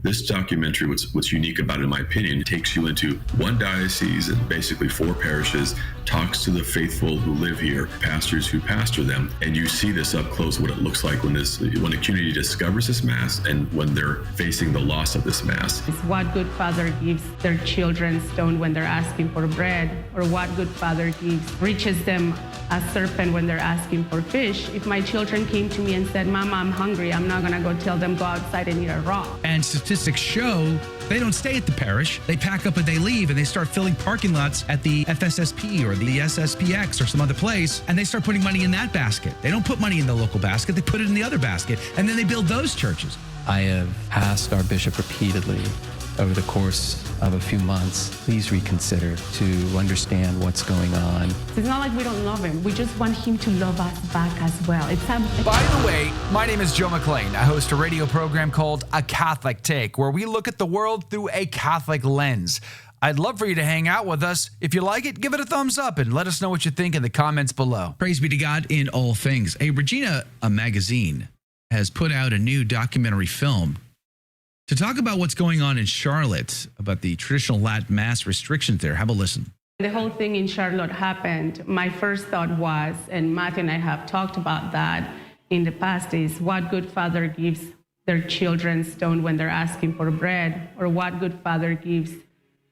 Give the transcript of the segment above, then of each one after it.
This documentary, what's unique about it, in my opinion, it takes you into one diocese and basically 4 parishes, talks to the faithful who live here, pastors who pastor them, and you see this up close, what it looks like when a community discovers this Mass and when they're facing the loss of this Mass. What good father gives their children stone when they're asking for bread? Or what good father reaches them a serpent when they're asking for fish? If my children came to me and said, Mama, I'm hungry, I'm not gonna go tell them go outside and eat a rock. And statistics show they don't stay at the parish. They pack up and they leave, and they start filling parking lots at the FSSP or the SSPX or some other place, and they start putting money in that basket. They don't put money in the local basket, they put it in the other basket, and then they build those churches. I have asked our bishop repeatedly over the course of a few months, please reconsider to understand what's going on. It's not like we don't love him. We just want him to love us back as well. By the way, my name is Joe McLean. I host a radio program called A Catholic Take, where we look at the world through a Catholic lens. I'd love for you to hang out with us. If you like it, give it a thumbs up and let us know what you think in the comments below. Praise be to God in all things. Regina, a magazine, has put out a new documentary film to talk about what's going on in Charlotte, about the traditional Latin Mass restrictions there. Have a listen. The whole thing in Charlotte happened. My first thought was, and Matthew and I have talked about that in the past, is what good father gives their children stone when they're asking for bread? Or what good father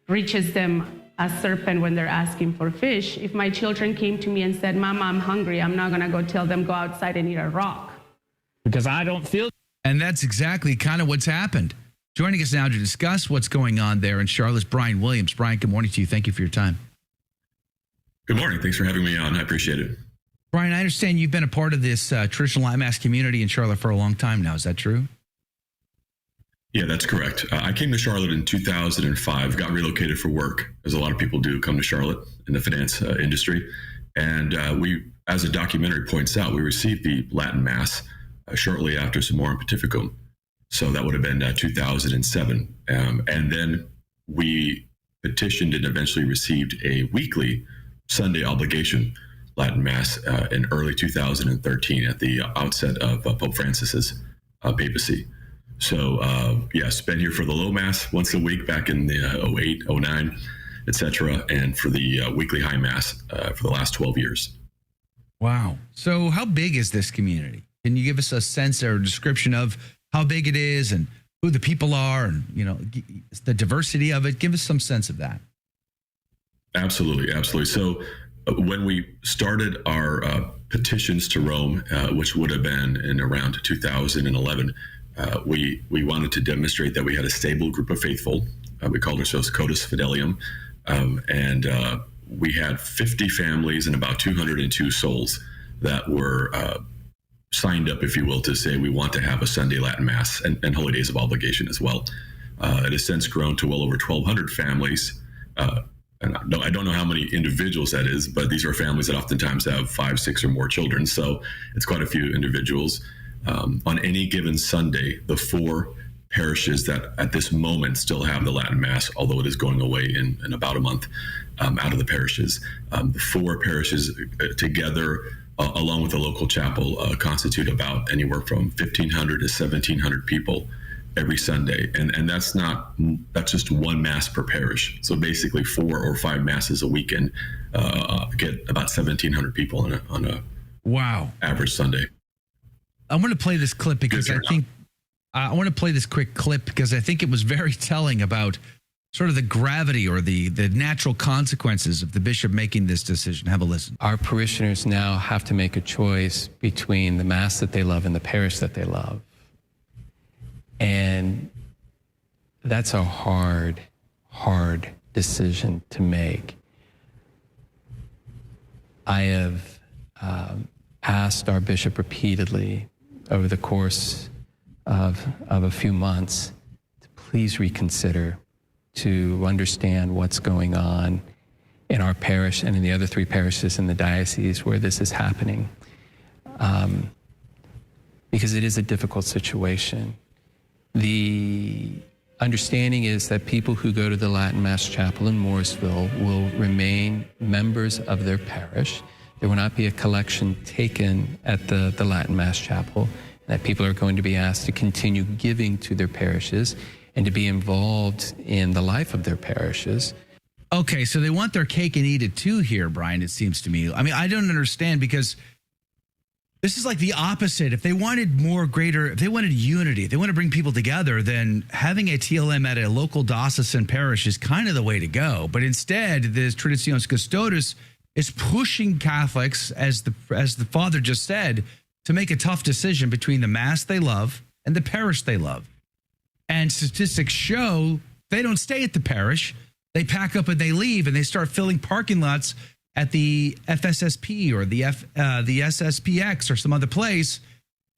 reaches them a serpent when they're asking for fish? If my children came to me and said, Mama, I'm hungry, I'm not gonna go tell them go outside and eat a rock. Because I don't feel. And that's exactly kind of what's happened. Joining us now to discuss what's going on there in Charlotte's Brian Williams. Brian, good morning to you. Thank you for your time. Good morning. Thanks for having me on. I appreciate it. Brian, I understand you've been a part of this traditional Latin Mass community in Charlotte for a long time now. Is that true? Yeah, that's correct. I came to Charlotte in 2005, got relocated for work, as a lot of people do come to Charlotte in the finance industry. And we, as the documentary points out, we received the Latin Mass shortly after Summorum Pontificum. So that would have been 2007. And then we petitioned and eventually received a weekly Sunday obligation Latin Mass in early 2013 at the outset of Pope Francis's papacy. So yes, been here for the low Mass once a week back in the 08, 09, etc., and for the weekly high Mass for the last 12 years. Wow. So how big is this community? Can you give us a sense or a description of how big it is and who the people are and, you know, the diversity of it? Give us some sense of that. Absolutely. Absolutely. So when we started our petitions to Rome, which would have been in around 2011, we wanted to demonstrate that we had a stable group of faithful. We called ourselves Cotus Fidelium. And we had 50 families and about 202 souls that were signed up, if you will, to say we want to have a Sunday Latin Mass and Holy Days of Obligation as well. It has since grown to well over 1,200 families. And I don't know how many individuals that is, but these are families that oftentimes have 5, 6 or more children. So it's quite a few individuals. On any given Sunday, the 4 parishes that at this moment still have the Latin Mass, although it is going away in about a month out of the parishes, the 4 parishes together, along with the local chapel, constitute about anywhere from 1,500 to 1,700 people every Sunday. And that's just one Mass per parish. So basically 4 or 5 Masses a weekend get about 1,700 people on a wow average Sunday. I want to play this clip because I want to play this quick clip because I think it was very telling about sort of the gravity or the natural consequences of the bishop making this decision. Have a listen. Our parishioners now have to make a choice between the Mass that they love and the parish that they love. And that's a hard decision to make. I have asked our bishop repeatedly over the course of a few months to please reconsider, to understand what's going on in our parish and in the other 3 parishes in the diocese where this is happening. Because it is a difficult situation. The understanding is that people who go to the Latin Mass Chapel in Morrisville will remain members of their parish. There will not be a collection taken at the Latin Mass Chapel, that people are going to be asked to continue giving to their parishes. and to be involved in the life of their parishes. Okay, so they want their cake and eat it too here, Brian, it seems to me. I mean, I don't understand, because this is like the opposite. If they wanted if they wanted unity, if they want to bring people together, then having a TLM at a local diocesan parish is kind of the way to go. But instead, the Traditionis Custodes is pushing Catholics, as the father just said, to make a tough decision between the Mass they love and the parish they love. And statistics show they don't stay at the parish. They pack up and they leave, and they start filling parking lots at the FSSP or the SSPX or some other place,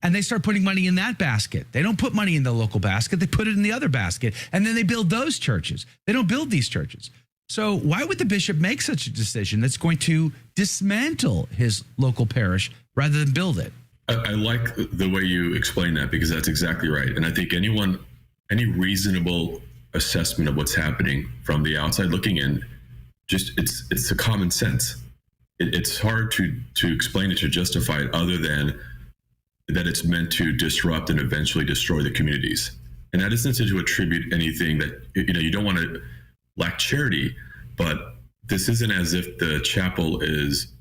and they start putting money in that basket. They don't put money in the local basket. They put it in the other basket, and then they build those churches. They don't build these churches. So why would the bishop make such a decision that's going to dismantle his local parish rather than build it? I like the way you explain that, because that's exactly right. And I think any reasonable assessment of what's happening from the outside looking in, it's a common sense. It's hard to explain it, to justify it, other than that it's meant to disrupt and eventually destroy the communities. And that isn't to attribute anything that, you don't want to lack charity, but this isn't as if the chapel is,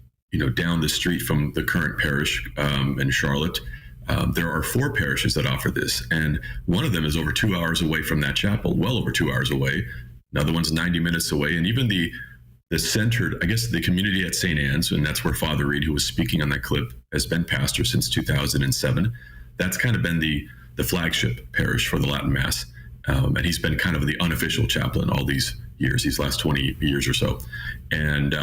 down the street from the current parish in Charlotte. There are 4 parishes that offer this, and one of them is over 2 hours away from that chapel, well over 2 hours away. Another one's 90 minutes away, and even the centered, I guess, the community at St. Anne's, and that's where Father Reed, who was speaking on that clip, has been pastor since 2007. That's kind of been the flagship parish for the Latin Mass, and he's been kind of the unofficial chaplain all these years, these last 20 years or so. And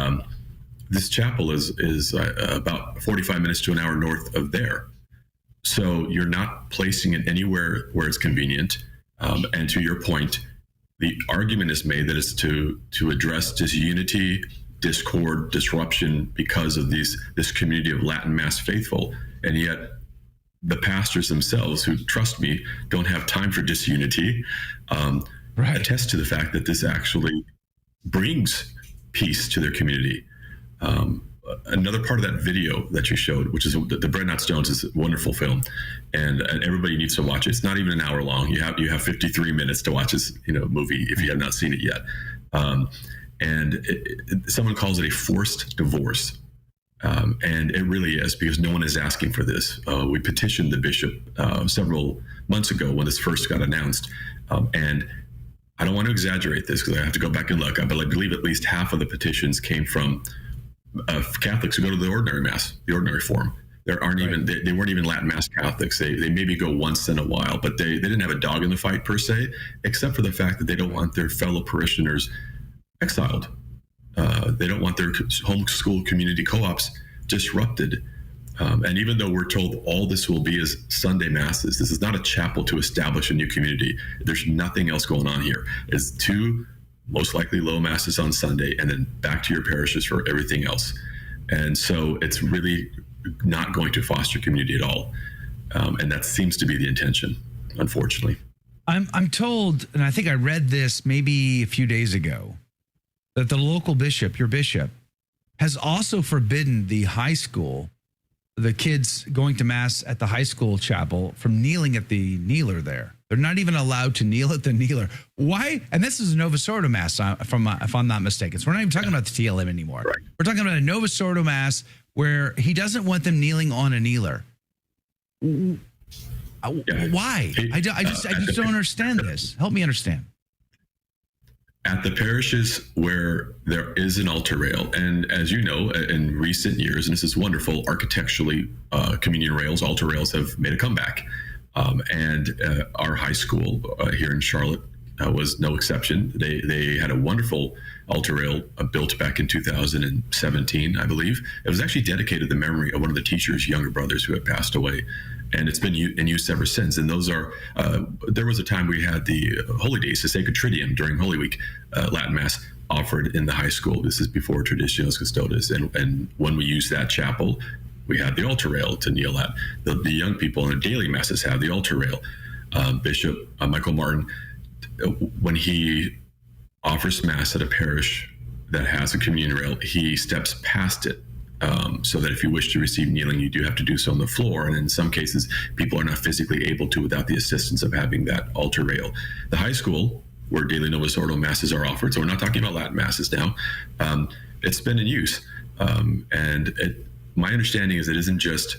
this chapel is about 45 minutes to an hour north of there. So you're not placing it anywhere where it's convenient. And to your point, the argument is made that it's to address disunity, discord, disruption because of this community of Latin Mass faithful. And yet the pastors themselves, who, trust me, don't have time for disunity, attest to the fact that this actually brings peace to their community. Another part of that video that you showed, which is the Bread Not Stones, is a wonderful film, and everybody needs to watch it. It's not even an hour long. You have 53 minutes to watch this movie if you have not seen it yet. Someone calls it a forced divorce, and it really is, because no one is asking for this. We petitioned the bishop several months ago when this first got announced, and I don't want to exaggerate this because I have to go back and look, but I believe at least half of the petitions came from Catholics who go to the ordinary Mass, the ordinary form. There aren't even, they weren't even Latin Mass Catholics. They maybe go once in a while, but they didn't have a dog in the fight per se, except for the fact that they don't want their fellow parishioners exiled. They don't want their homeschool community co-ops disrupted. And even though we're told all this will be is Sunday Masses, this is not a chapel to establish a new community. There's nothing else going on here. It's 2 most likely low Masses on Sunday, and then back to your parishes for everything else. And so it's really not going to foster community at all. And that seems to be the intention, unfortunately. I'm told, and I think I read this maybe a few days ago, that the local bishop, your bishop, has also forbidden the high school, the kids going to Mass at the high school chapel, from kneeling at the kneeler there. They're not even allowed to kneel at the kneeler. Why? And this is a Novus Ordo Mass, if I'm not mistaken. So we're not even talking about the TLM anymore. Right. We're talking about a Novus Ordo Mass where he doesn't want them kneeling on a kneeler. Why? I just don't understand this. Help me understand. At the parishes where there is an altar rail, and as you know, in recent years, and this is wonderful, architecturally, communion rails, altar rails have made a comeback. And our high school here in Charlotte was no exception. They had a wonderful altar rail built back in 2017, I believe. It was actually dedicated to the memory of one of the teacher's younger brothers who had passed away. And it's been in use ever since. And those are, there was a time we had the Holy Days, the Sacred Triduum during Holy Week, Latin Mass offered in the high school. This is before Traditionis Custodes. And when we used that chapel, we had the altar rail to kneel at. The young people in the daily Masses have the altar rail. Bishop Michael Martin, when he offers Mass at a parish that has a communion rail, he steps past it so that if you wish to receive kneeling, you do have to do so on the floor. And in some cases, people are not physically able to without the assistance of having that altar rail. The high school, where daily Novus Ordo masses are offered, so we're not talking about Latin masses now, it's been in use. My understanding is it isn't just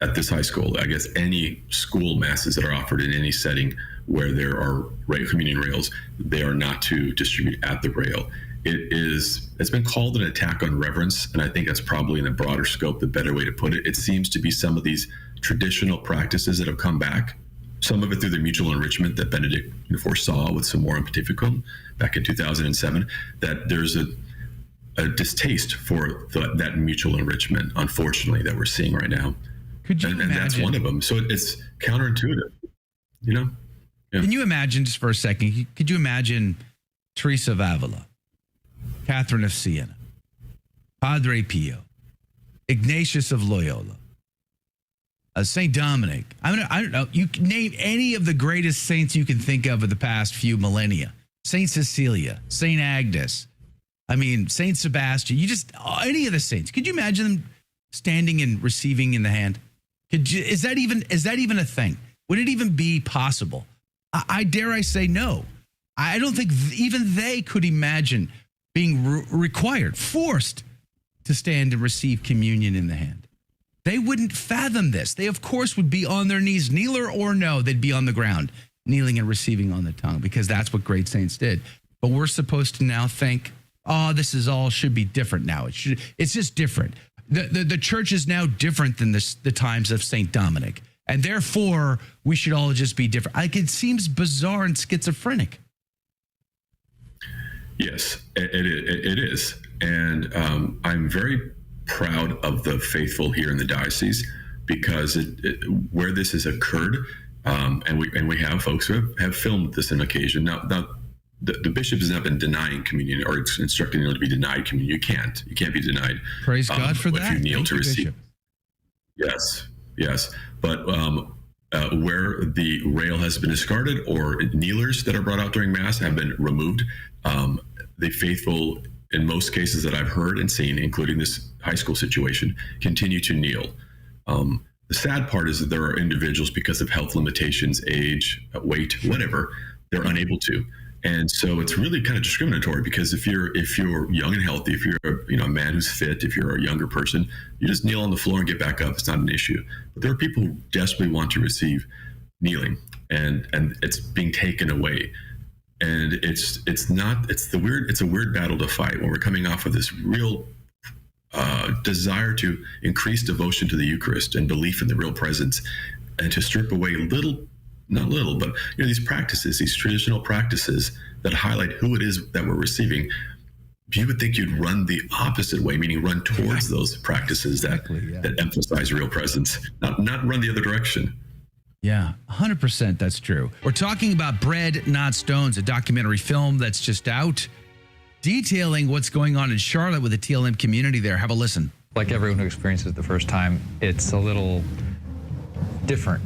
at this high school. I guess any school masses that are offered in any setting where there are communion rails, they are not to distribute at the rail. It's been called an attack on reverence, and I think that's probably in a broader scope the better way to put it. It seems to be some of these traditional practices that have come back, some of it through the mutual enrichment that Benedict foresaw with Summorum Pontificum back in 2007, that there's a distaste for that mutual enrichment, unfortunately, that we're seeing right now. Could you imagine? And that's one of them. So it's counterintuitive, Yeah. Can you imagine, just for a second, could you imagine Teresa of Avila, Catherine of Siena, Padre Pio, Ignatius of Loyola, St. Dominic? I don't know. You can name any of the greatest saints you can think of the past few millennia. St. Cecilia, St. Agnes, St. Sebastian. Any of the saints. Could you imagine them standing and receiving in the hand? Is that even a thing? Would it even be possible? I dare say no. I don't think even they could imagine being required, forced to stand and receive communion in the hand. They wouldn't fathom this. They, of course, would be on their knees, kneeler or no, they'd be on the ground, kneeling and receiving on the tongue, because that's what great saints did. But we're supposed to now think, this is all should be different now. It's just different. The church is now different than the times of St. Dominic, and therefore we should all just be different. It seems bizarre and schizophrenic. Yes, it is. And I'm very proud of the faithful here in the diocese, because where this has occurred, and we have folks who have filmed this on occasion. Now the bishop has not been denying communion or instructing them to be denied communion. You can't be denied. Praise God for that. If you kneel Thank to you, receive. Bishop. Yes. But where the rail has been discarded or kneelers that are brought out during Mass have been removed, the faithful, in most cases that I've heard and seen, including this high school situation, continue to kneel. The sad part is that there are individuals, because of health limitations, age, weight, whatever, they're unable to. And so it's really kind of discriminatory, because if you're young and healthy, if you're a man who's fit, if you're a younger person, you just kneel on the floor and get back up. It's not an issue. But there are people who desperately want to receive kneeling, and it's being taken away. And it's a weird battle to fight when we're coming off of this real desire to increase devotion to the Eucharist and belief in the real presence, and to strip away not little, but these practices, these traditional practices that highlight who it is that we're receiving. You would think you'd run the opposite way, meaning run towards those practices that emphasize real presence, not run the other direction. Yeah, 100% that's true. We're talking about Bread, Not Stones, a documentary film that's just out, detailing what's going on in Charlotte with the TLM community there. Have a listen. Like everyone who experiences it the first time, it's a little different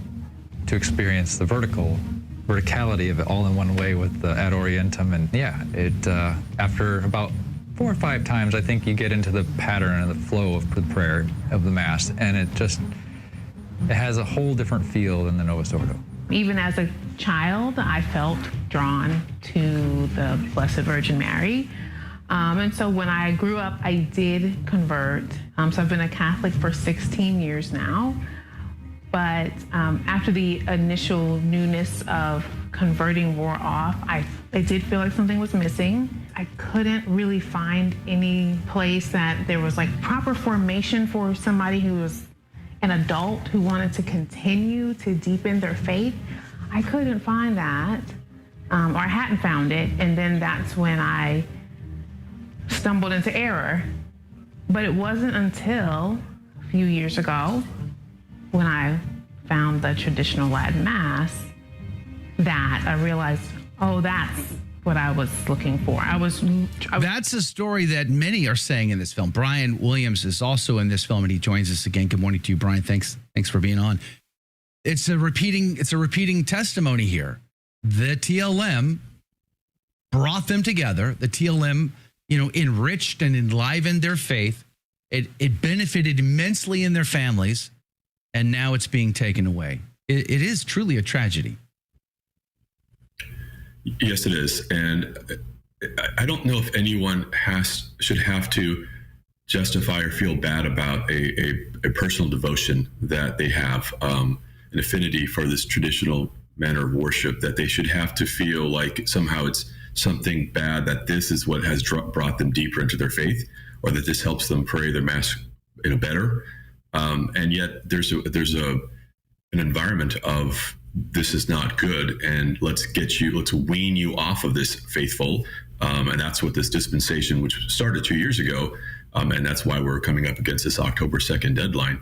to experience the verticality of it all in one way with the Ad Orientem. And after about 4 or 5 times, I think you get into the pattern and the flow of the prayer of the Mass, and it has a whole different feel than the Novus Ordo. Even as a child, I felt drawn to the Blessed Virgin Mary. And so when I grew up, I did convert. So I've been a Catholic for 16 years now. But after the initial newness of converting wore off, I did feel like something was missing. I couldn't really find any place that there was like proper formation for somebody who was an adult who wanted to continue to deepen their faith. I couldn't find that, or I hadn't found it. And then that's when I stumbled into error. But it wasn't until a few years ago, when I found the traditional Latin Mass, that I realized, that's what I was looking for. That's a story that many are saying in this film. Brian Williams is also in this film, and he joins us again. Good morning to you, Brian. Thanks for being on. It's a repeating testimony here. The TLM brought them together. The TLM, enriched and enlivened their faith It benefited immensely in their families, and now it's being taken away. It is truly a tragedy. Yes, it is. And I don't know if anyone should have to justify or feel bad about a personal devotion that they have, an affinity for this traditional manner of worship, that they should have to feel like somehow it's something bad, that this is what has brought them deeper into their faith, or that this helps them pray their mass better. And yet there's an environment of, this is not good, and let's wean you off of this faithful. And that's what this dispensation, which started 2 years ago, and that's why we're coming up against this October 2nd deadline.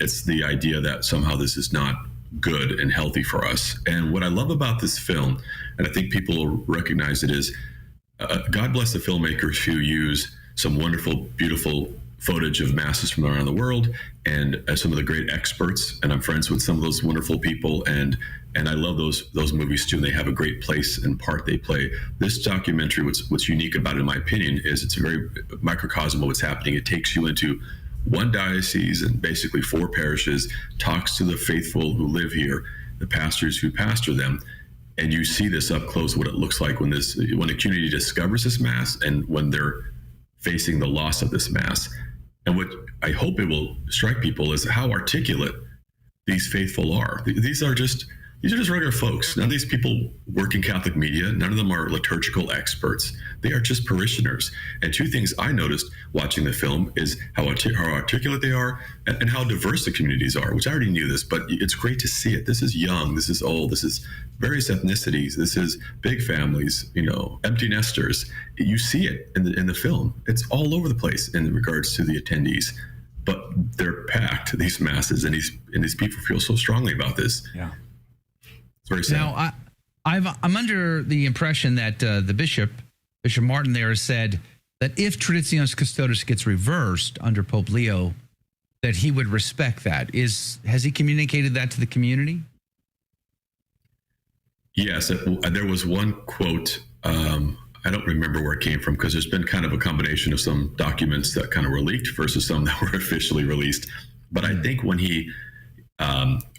It's the idea that somehow this is not good and healthy for us. And what I love about this film, and I think people will recognize it, is God bless the filmmakers who use some wonderful, beautiful footage of masses from around the world, and some of the great experts. And I'm friends with some of those wonderful people, and I love those movies too. And they have a great place and part they play. This documentary, what's unique about it, in my opinion, is it's a very microcosm of what's happening. It takes you into one diocese and basically 4 parishes, talks to the faithful who live here, the pastors who pastor them, and you see this up close, what it looks like when a community discovers this mass and when they're facing the loss of this mass. And what I hope it will strike people is how articulate these faithful are. These are just regular folks. None of these people work in Catholic media. None of them are liturgical experts. They are just parishioners. And 2 things I noticed watching the film is how articulate they are, and how diverse the communities are, which I already knew this, but it's great to see it. This is young, this is old, this is various ethnicities, this is big families, empty nesters. You see it in the film. It's all over the place in regards to the attendees. But they're packed, these masses, and these people feel so strongly about this. Yeah. Very sad. Now, I'm under the impression that the Bishop Martin there has said that if Traditionis Custodes gets reversed under Pope Leo, that he would respect that. Has he communicated that to the community? Yes, there was one quote. I don't remember where it came from, because there's been kind of a combination of some documents that kind of were leaked versus some that were officially released. But I think when he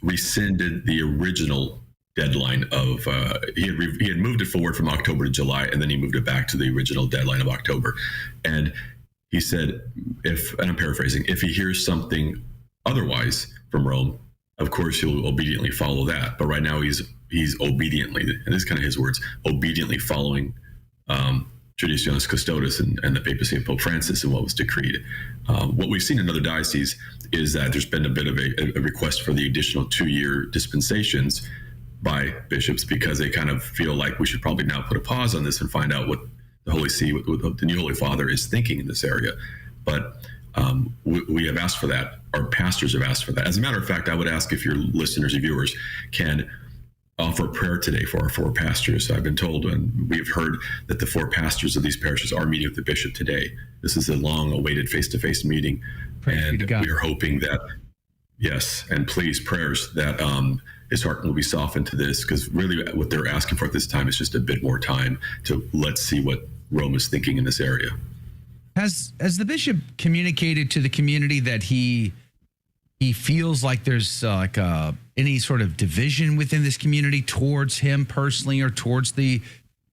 rescinded the original deadline of he had moved it forward from October to July, and then he moved it back to the original deadline of October. And he said, and I'm paraphrasing, if he hears something otherwise from Rome, of course he'll obediently follow that. But right now he's obediently, and this is kind of his words, obediently following Traditionis Custodes and the papacy of Pope Francis and what was decreed. What we've seen in other dioceses is that there's been a bit of a request for the additional 2-year dispensations by bishops, because they kind of feel like we should probably now put a pause on this and find out what the Holy See, what the new Holy Father is thinking in this area. But we have asked for that. Our pastors have asked for that. As a matter of fact, I would ask if your listeners or viewers can offer prayer today for our 4 pastors. I've been told, and we have heard, that the 4 pastors of these parishes are meeting with the bishop today. This is a long-awaited face-to-face meeting. And we are hoping that, yes, and please, prayers that his heart will be softened to this, because really what they're asking for at this time is just a bit more time to let's see what Rome is thinking in this area. Has the bishop communicated to the community that he feels like there's any sort of division within this community towards him personally, or towards the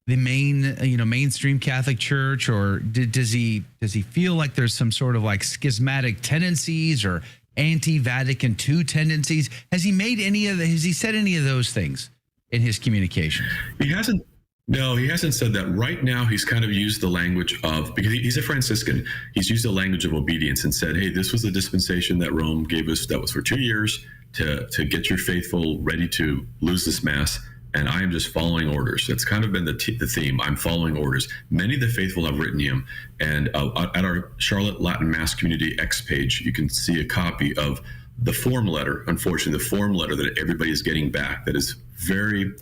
mainstream Catholic Church, or does he feel like there's some sort of like schismatic tendencies or anti-Vatican II tendencies? Has he said any of those things in his communications? He hasn't. No, he hasn't said that. Right now, he's kind of used the language of, because he's a Franciscan, he's used the language of obedience and said, hey, this was a dispensation that Rome gave us that was for 2 years to get your faithful ready to lose this mass. And I am just following orders. That's kind of been the theme. I'm following orders. Many of the faithful have written him. And at our Charlotte Latin Mass Community X page, you can see a copy of the form letter, unfortunately, the form letter that everybody is getting back, that is very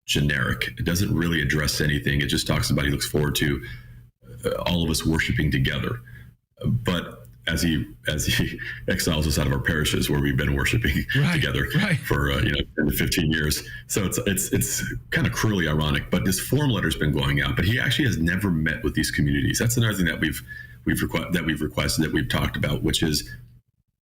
generic. It doesn't really address anything. It just talks about he looks forward to all of us worshiping together. But as he exiles us out of our parishes where we've been worshiping together for 10 to 15 years. So it's kind of cruelly ironic. But this form letter's been going out, but he actually has never met with these communities. That's another thing that we've requested, that we've talked about, which is,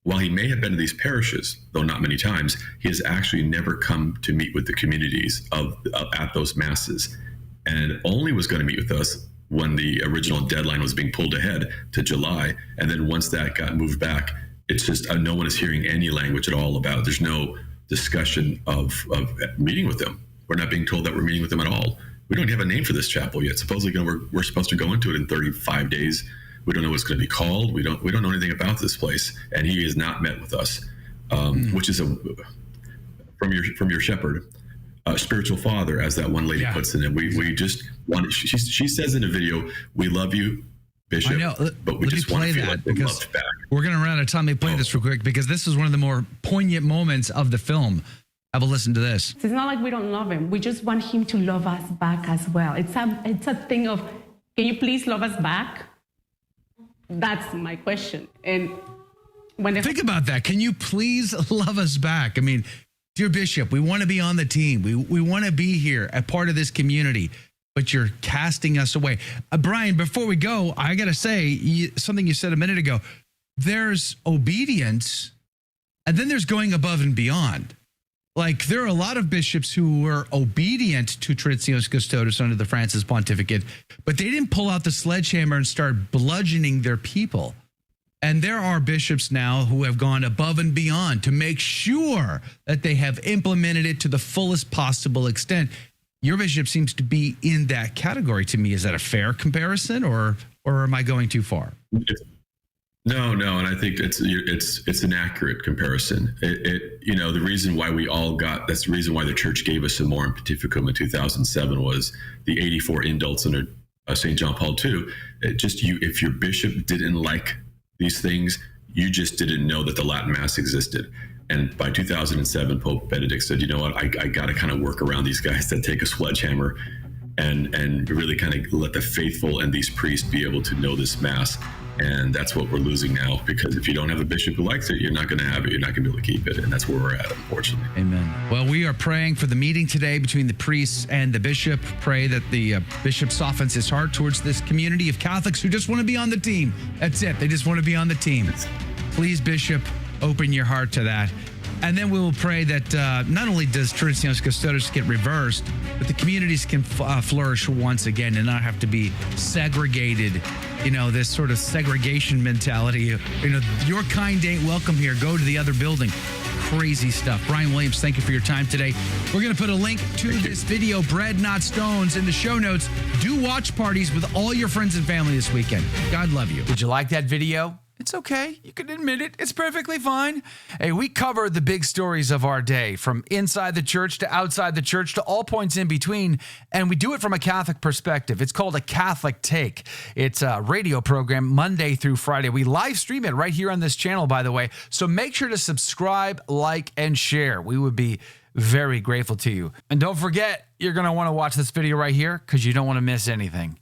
while he may have been to these parishes, though not many times, he has actually never come to meet with the communities at those masses, and only was going to meet with us when the original deadline was being pulled ahead to July. And then once that got moved back, it's just no one is hearing any language at all about it. There's no discussion of meeting with them. We're not being told that we're meeting with them at all. We don't have a name for this chapel yet. Supposedly we're supposed to go into it in 35 days. We don't know what it's going to be called. We don't know anything about this place, and he has not met with us, which is from your shepherd, spiritual father, as that one lady puts in it. We just want. She says in a video, "We love you, Bishop," but we just want to feel like we're loved back. We're going to run out of time. Let me play this real quick, because this is one of the more poignant moments of the film. Have a listen to this. It's not like we don't love him. We just want him to love us back as well. It's a thing of, can you please love us back? That's my question. And think about that. Can you please love us back? I mean, dear Bishop, we want to be on the team. We want to be here, a part of this community, but you're casting us away. Brian, before we go, I got to say something you said a minute ago. There's obedience, and then there's going above and beyond. Like, there are a lot of bishops who were obedient to Traditionis Custodes under the Francis pontificate, but they didn't pull out the sledgehammer and start bludgeoning their people. And there are bishops now who have gone above and beyond to make sure that they have implemented it to the fullest possible extent. Your bishop seems to be in that category to me. Is that a fair comparison, or am I going too far? No, and I think it's an accurate comparison. The reason why that's the reason why the church gave us a Morum Pontificum in 2007 was the 84 indults under St. John Paul II. If your bishop didn't like these things, you just didn't know that the Latin Mass existed. And by 2007, Pope Benedict said, you know what, I got to kind of work around these guys that take a sledgehammer and really kind of let the faithful and these priests be able to know this Mass. And that's what we're losing now, because if you don't have a bishop who likes it, you're not going to have it. You're not going to be able to keep it. And that's where we're at, unfortunately. Amen. Well, we are praying for the meeting today between the priests and the bishop. Pray that the bishop softens his heart towards this community of Catholics who just want to be on the team. That's it. They just want to be on the team. Please, Bishop, open your heart to that. And then we will pray that not only does Traditionis Custodes get reversed, but the communities can flourish once again and not have to be segregated. This sort of segregation mentality. Your kind ain't welcome here. Go to the other building. Crazy stuff. Brian Williams, thank you for your time today. We're going to put a link to this video, Bread Not Stones, in the show notes. Do watch parties with all your friends and family this weekend. God love you. Did you like that video? It's okay. You can admit it. It's perfectly fine. Hey, we cover the big stories of our day, from inside the church to outside the church to all points in between, and we do it from a Catholic perspective. It's called A Catholic Take. It's a radio program Monday through Friday. We live stream it right here on this channel, by the way, so make sure to subscribe, like, and share. We would be very grateful to you. And don't forget, you're going to want to watch this video right here because you don't want to miss anything.